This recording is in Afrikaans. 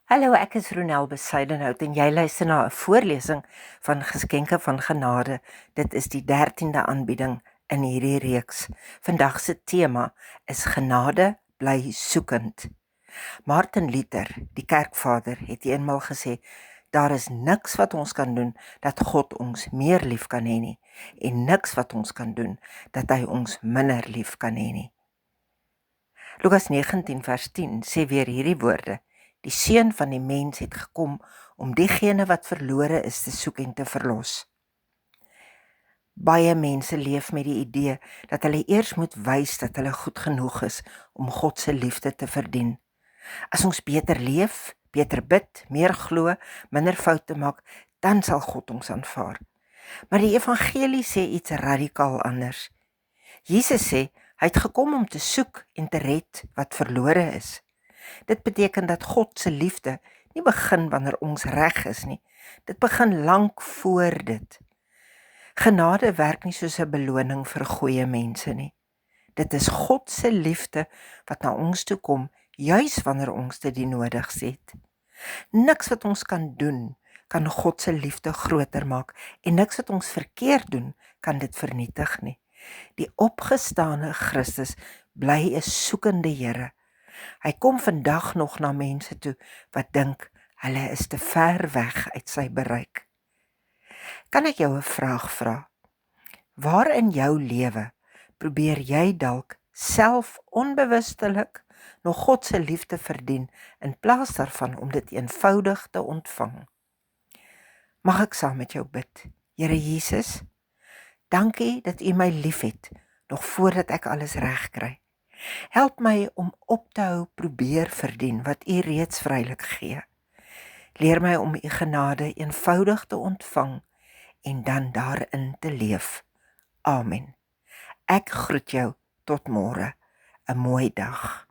Hallo, ek is Ronel Besuidenhout en jy luister na 'n voorlesing van Geskenke van Genade. Dit is die 13de aanbieding in hierdie reeks. Vandag se tema is Genade bly soekend. Martin Luther, die kerkvader, het eenmaal gesê, daar is niks wat ons kan doen dat God ons meer lief kan hê nie, en niks wat ons kan doen dat hy ons minder lief kan hê nie. Lukas 19 vers 10 sê weer hierdie woorde: Die Seun van die mens het gekom om diegene wat verlore is te soek en te verlos. Baie mense leef met die idee dat hulle eers moet wys dat hulle goed genoeg is om God se liefde te verdien. As ons beter leef, beter bid, meer glo, minder foute maak, dan sal God ons aanvaar. Maar die evangelie sê iets radikaal anders. Jesus sê, hy het gekom om te soek en te red wat verlore is. Dit beteken dat God se liefde nie begin wanneer ons reg is nie. Dit begin lank voor dit. Genade werk nie soos 'n beloning vir goeie mense nie. Dit is God se liefde wat na ons toe kom, juis wanneer ons dit die nodigste het. Niks wat ons kan doen, kan God se liefde groter maak, en niks wat ons verkeerd doen, kan dit vernietig nie. Die opgestane Christus bly 'n soekende Here. Hy kom vandag nog na mense toe wat dink hulle is te ver weg uit sy bereik. Kan ek jou 'n vraag vra? Waar in jou lewe probeer jy dalk self onbewustelik nog God se liefde verdien in plaas daarvan om dit eenvoudig te ontvang? Mag ek saam met jou bid? Here Jesus, dankie dat U my liefhet nog voordat ek alles reg kry. Help my om op te hou probeer verdien wat U reeds vrylik gee. Leer my om U genade eenvoudig te ontvang en dan daarin te leef. Amen. Ek groet jou tot môre. 'n Mooi dag.